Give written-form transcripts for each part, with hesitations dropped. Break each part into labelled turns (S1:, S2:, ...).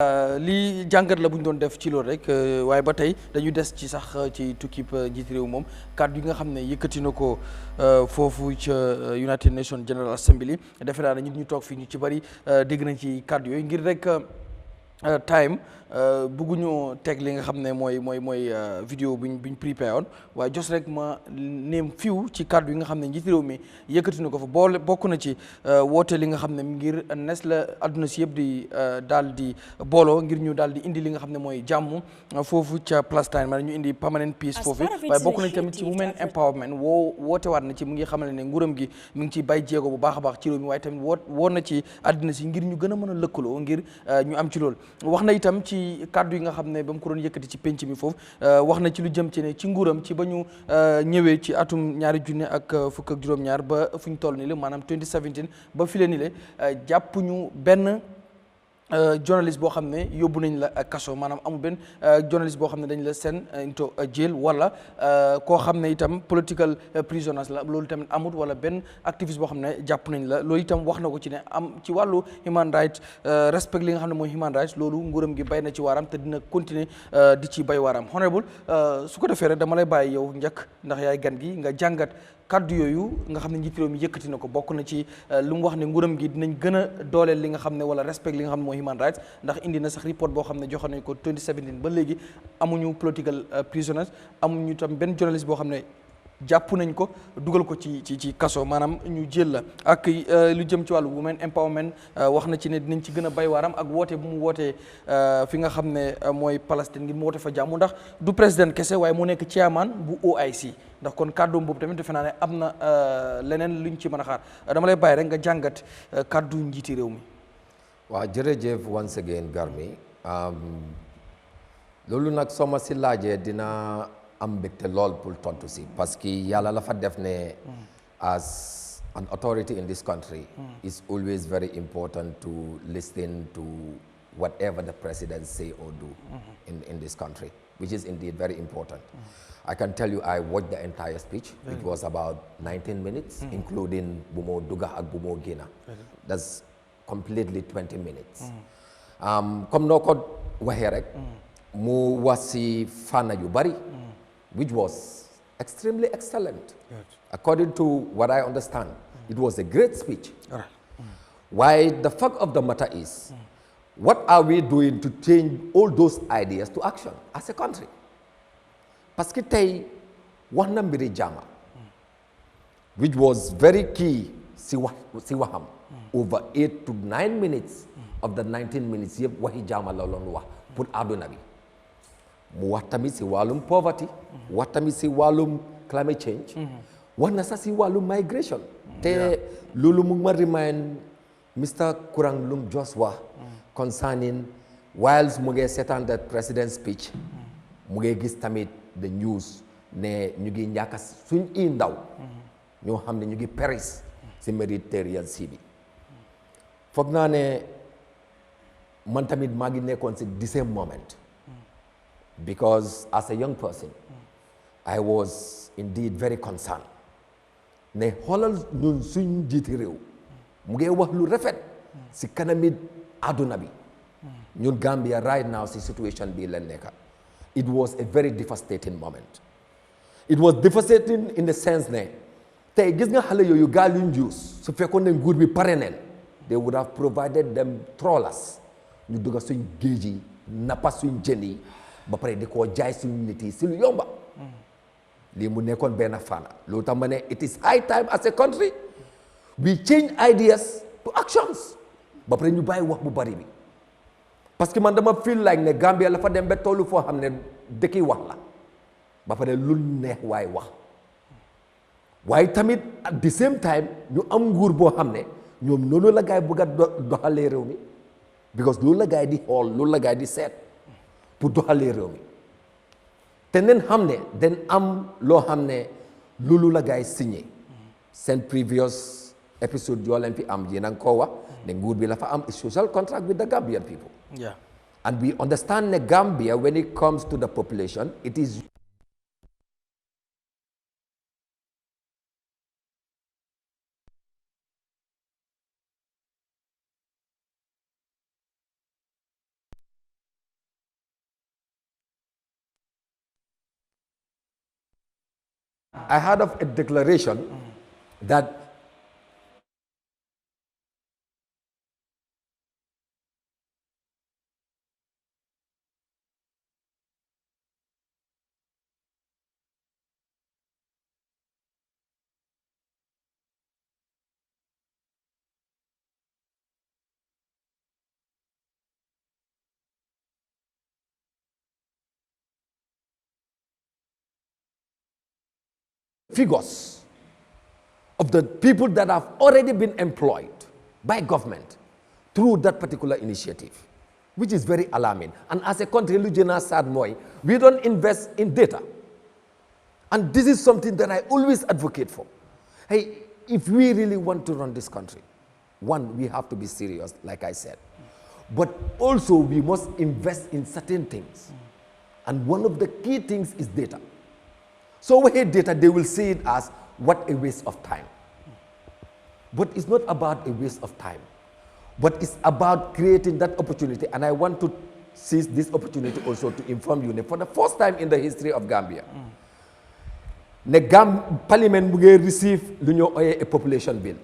S1: lii jàngat la bu ñu doon def ci loolu rek waaye ba tey dañu des ci sax ci tukkib njiit réew moom kàddu yi nga xam ne yëkkati na ko foofu ca United Nations General Assembly defe naa ne ñu toog fii ñu ci bari dégg nañ ci kàddu yooyu ngir rek time bëgguñu teg li nga xam ne mooy vidéo biñ préparé woon waaye jos rek ma neem fiw ci kàddu yi nga xam ne njiit réew mi yëkkati na ko fa bokk na ci woote li nga xam ne ngir nes la adduna si yëpp di daal di booloo ngir ñu daal di indi li nga xam ne mooy jàmm foofu ca Palestine maanaam ñu indi permanent peace foofu waaye bokk nañ tamit ci women empowerment woote waat na ci mu ngi xamal ne nguuram gi mu ngi ci bay jéego bu baax a baax ci réew mi waaye tamit woo na ci adduna si ngir ñu gën a mën a lëkkaloo ngir ñu am ci loolu wax na itam ci kàddu yi nga xam ne ba mu ko doon yëkkati ci penc mi foofu wax na ci lu jëm ci ne ci nguuram ci ba ñu ñëwee ci atum 2022 ba fu ñu toll nii la maanaam 2017 ba file nii la jàppuñu benn journaliste boo xam ne yóbbu nañ la kaso maanaam amul benn journaliste boo xam ne dañ la seen into jail wala koo xam ne itam political prisoners la loolu tamit amut wala benn activiste boo xam ne jàpp nañ la loolu itam wax na ko ci ne am ci wàllu human rights respect li nga xam ne mooy human rights loolu nguuram gi bay na ci waaram te dina continuer di ci bay waaram honorable su ko defee rek dama lay bàyyi yow njëkk ndax yaay gan gi nga jàngat kaddu yooyu nga xam ne njiit réew mi yëkkati na ko bokk na ci lu mu wax ne nguuram gi dinañ gën a dooleel li nga xam ne wala respect li nga xam ne mooy human rights ndax indi na sax report boo xam ne joxe nañ ko 2017 ba léegi amuñu political prisoners amuñu tam benn journaliste boo xam ne jàpp nañ ko dugal ko ci kaso maanaam ñu jël la ak lu jëm ci wàllu women empowerment wax na ci ne dinañ ci gën a bay waaram ak woote bu mu wootee fi nga xam ne mooy Palestine ngir mu woote fa jàmm ndax du président kese waaye mu nekk chairman bu OIC ndax kon kàddoom boobu tamit defe naa ne am na leneen luñ ci mën a xaar dama lay bàyyi rek nga jàngat kàddu njiiti réew mi.
S2: waaw jërëjëf once again Garmi loolu nag soo ma si laajee dina am mbégte lool pour tontu si parce que yàlla la fa def ne as an authority in this country it's always very important to listen to whatever the president say or do in this country, which is indeed very important. I can tell you I watched the entire speech. It was about 19 minutes, including Bumo Duga ak Bumo Gina. That's completely 20 minutes. Comme noo ko waxee rek mu wax si fànn yu bari which was extremely excellent. According to what I understand, it was a great speech. Why the fact of the matter is, what are we doing to change all those ideas to action as a country? Parce que tey wax na mbiri jàmm which was very key si waxam over 8 to 9 minutes of the 19 minutes yëpp waxi jàmm la loon wax pour àdduna bi mu wax tamit si wàllum poverty wax tamit si wàllum climate change wax na sax si wàllum migration te loolu mu ma remind Mr. Kurang lum just wax concerning whilst mu ngi seetaan the president's speech mu ngi gis tamit the news ne ñu ngi ñàkk suñ i ndaw ñoo xam ne ñu ngi Paris si Mediterranean Sea bi foog naa ne man tamit maa ngi nekkoon si the same moment because as a young person I was indeed very concerned ne xoolal ñun suñ njiiti réew mu ngi wax lu rafet si kanami àdduna bi ñun Gambia right now si situation bi leen nekka it was a very devastating moment. It was devastating in the sense ne tey gis nga xale yooyu gaal yu ñu use su fekkoon ne nguur bi pare neen they would have provided them trawlers ñu dugga suñ géej yi nappa suñ jën yi ba pare di koo jaay suñ nit yi si lu yomba lii mu nekkoon benn faana loolu tax ma ne it is high time as a country we change ideas to actions ba pare ñu bàyyi wax bu bari bi parce que man dama feel like ne Gambia la fa dem ba tollu foo xam ne dëkki wax la ba pare lu neex waay wax waaye tamit at the same time ñu am nguur boo xam ne ñoom noonu la gaay bëgg a doxalee réew mi because loolu la gaay di xool loolu la gaay di seet pour doxalee réew mi te nen xam ne den am loo xam ne loolu la gaay signé seen previous episode yoo leen fi am yéen a ngi koo wax ne nguur bi la fa am a social contract with the Gambian people.
S1: Yeah.
S2: And we understand the Gambia when it comes to the population, it is I heard of a declaration that figures of the people that have already been employed by government through that particular initiative, which is very alarming. And as a country, we don't invest in data. And this is something that I always advocate for. Hey, if we really want to run this country, one, we have to be serious, like I said. But also, we must invest in certain things. And one of the key things is data. So when data, they will see it as what a waste of time. But it's not about a waste of time, but it's about creating that opportunity. And I want to seize this opportunity also to inform you that for the first time in the history of Gambia, the Parliament will receive a population bill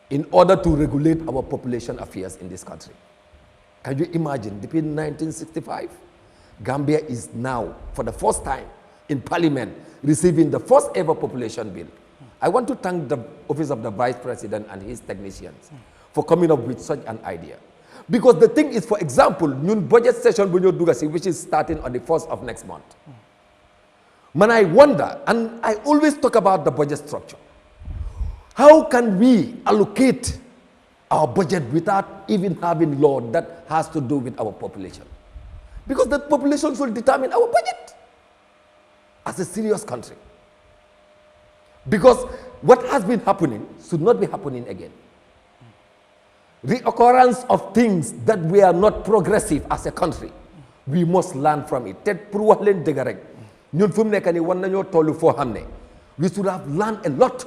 S2: in order to regulate our population affairs in this country. Can you imagine, between 1965, Gambia is now, for the first time, in Parliament, receiving the first ever population bill. I want to thank the Office of the Vice President and his technicians for coming up with such an idea. Because the thing is, for example, new budget session, which is starting on the 1st of next month. Man, I wonder, and I always talk about the budget structure. How can we allocate our budget without even having law that has to do with our population? Because the population will determine our budget as a serious country. Because what has been happening should not be happening again. Reoccurrence of things that we are not progressive as a country, we must learn from it. We should have learned a lot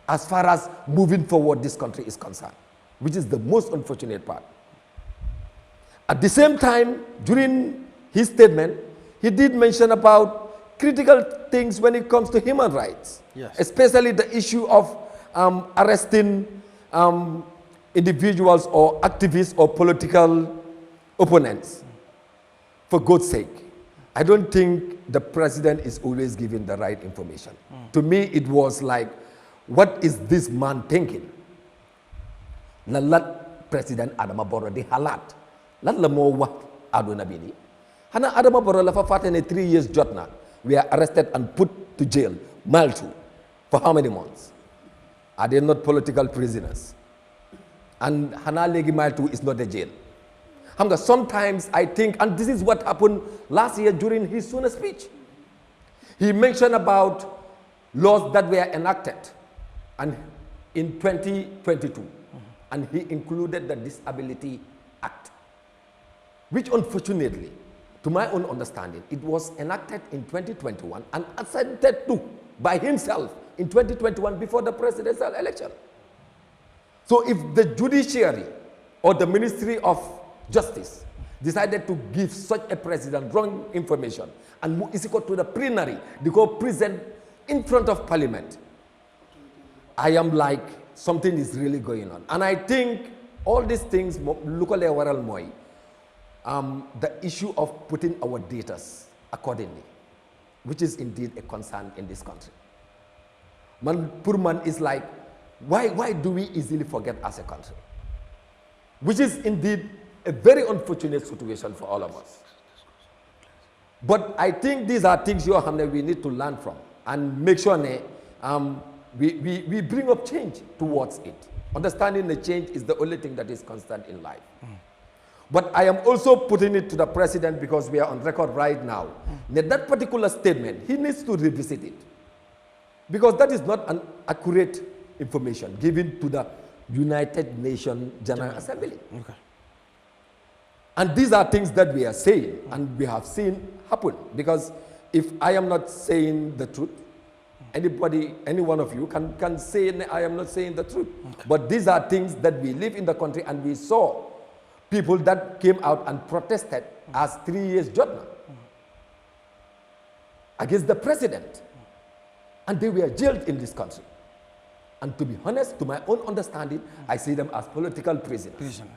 S2: as far as moving forward this country is concerned, which is the most unfortunate part. At the same time, during his statement, he did mention about critical things when it comes to human rights, yes, especially the issue of arresting individuals or activists or political opponents. For God's sake, I don't think the president is always giving the right information. To me, it was like, what is this man thinking? Lalat President Adama Barrow di halat. Lat la mo wax aduna bi ni. Hana Adama Barrow la fa fatene 3 years jotna. We are arrested and put to jail, Maltu, for how many months? Are they not political prisoners? And Hana Legi Maltu is not a jail. Sometimes I think, and this is what happened last year during his Suna speech. He mentioned about laws that were enacted and in 2022, and he included the Disability Act, which unfortunately, to my own understanding, it was enacted in 2021 and assented to by himself in 2021 before the presidential election. So if the judiciary or the Ministry of Justice decided to give such a president wrong information and is equal to the plenary, they go present in front of Parliament, I am like, something is really going on. And I think all these things, the issue of putting our data accordingly, which is indeed a concern in this country. Poor man is like, why do we easily forget as a country? Which is indeed a very unfortunate situation for all of us. But I think these are things we need to learn from and make sure we bring up change towards it. Understanding the change is the only thing that is constant in life. But I am also putting it to the president because we are on record right now. That particular statement, he needs to revisit it. Because that is not an accurate information given to the United Nations General Assembly. Okay. And these are things that we are saying and we have seen happen. Because if I am not saying the truth, anybody, any one of you can say I am not saying the truth. Okay. But these are things that we live in the country and we saw people that came out and protested as 3 years judgment against the president. and they were jailed in this country. And to be honest, to my own understanding, I see them as political prisoners.